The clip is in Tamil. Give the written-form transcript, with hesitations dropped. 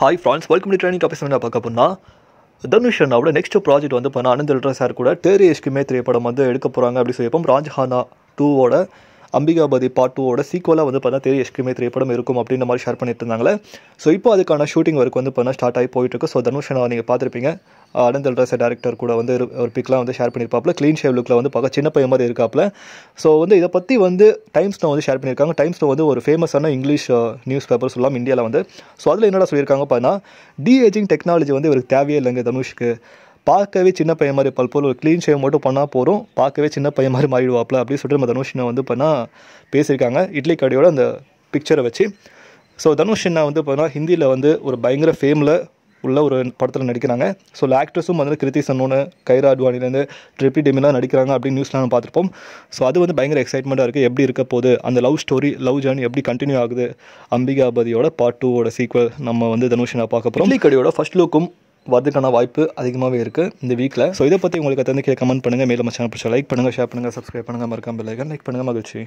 Hi France, welcome to training topics. என்ன பார்க்க போனால் தனுஷ் அண்ணாவோட நெக்ஸ்ட் ப்ராஜெக்ட் வந்து பண்ண ஆனந்த் சார் கூட தேரி இஷ்குமே திரைப்படம் வந்து எடுக்க போகிறாங்க அப்படி சொல்லிப்போம். ராஜ்ஹானா 2வோட அம்பிகாபதி பார்ட் 2வோட சீக்குவலாக வந்து பார்த்தா தேரி இஷ்குமே திரைப்படம் இருக்கும் அப்படின்ற மாதிரி ஷேர் பண்ணிட்டு இருந்தாங்களே. ஸோ இப்போ அதுக்கான ஷூட்டிங் ஒர்க் வந்து பண்ண ஸ்டார்ட் ஆகி போயிட்டுருக்கு. ஸோ தனுஷ் அண்ணா நீங்கள் பார்த்துருப்பீங்க, ஆனந்த் சார் டேரக்டர் கூட வந்து ஒரு பிக்லாம் வந்து ஷேர் பண்ணியிருப்பாப்புல. க்ளீன் ஷேவ் லுக்கில் வந்து பார்க்க சின்ன பையன் மாதிரி இருக்காப்புல. ஸோ வந்து இதை பற்றி வந்து டைம்ஸ்ல வந்து ஷேர் பண்ணியிருக்காங்க. டைம்ஸ்ல வந்து ஒரு ஃபேமஸான இங்கிலீஷ் நியூஸ் பேப்பர் சொல்லலாம் இந்தியாவில் வந்து. ஸோ அதில் என்னடா சொல்லியிருக்காங்க பார்த்தா, ஏஜிங் டெக்னாலஜி வந்து இவருக்கு தேவையே இல்லைங்க. தனுஷ்க்கு பார்க்கவே சின்ன பையன் மாதிரி பல்போல் ஒரு க்ளீன் ஷேவ் மட்டும் பண்ணால் போகிறோம், பார்க்கவே சின்ன பையன் மாதிரி மாறிடுவாப்பில் அப்படின்னு சொல்லிட்டு நம்ம தனுஷ்னை வந்து பண்ணால் பேசியிருக்காங்க இட்லி கடையோட அந்த பிக்சரை வச்சு. ஸோ தனுஷ்னா வந்து பார்த்தா ஹிந்தியில் வந்து ஒரு பயங்கர ஃபேமில் உள்ள ஒரு படத்தில் நடிக்கிறாங்க. ஸோ ஆக்ட்ரஸும் வந்து கிருத்தி சன்னோன்னு, கைரா அத்வானிலேருந்து ட்ரிப்பி டெமிலாம் நடிக்கிறாங்க அப்படின்னு நியூஸ்லாம் நம்ம பார்த்துருப்போம். ஸோ அது வந்து பயங்கர எக்ஸைட்மெண்ட்டாக இருக்குது. எப்படி இருக்க போகுது அந்த லவ் ஸ்டோரி, லவ் ஜர்னி எப்படி கண்டினியூ ஆகுது, அம்பிகாபதியோட பார்ட் 2வோட சீக்வல் நம்ம வந்து தனுஷ்னா பார்க்க போகிறோம். இட்லி கடையோட ஃபர்ஸ்ட் லுக்கும் வரதுக்கான வாய்ப்பு அதிகமாகவே இருக்குது இந்த வீக்கில். ஸோ இதை பற்றி உங்களுக்கு கமெண்ட் பண்ணுங்கள். மேலும் சேனல் பிடிச்சா லைக் பண்ணுங்கள், ஷேர் பண்ணுங்கள், சப்ஸ்கிரைப் பண்ணுங்கள், மறக்காம பெல் ஐகான் லைக் பண்ணுங்கள். மகிழ்ச்சி.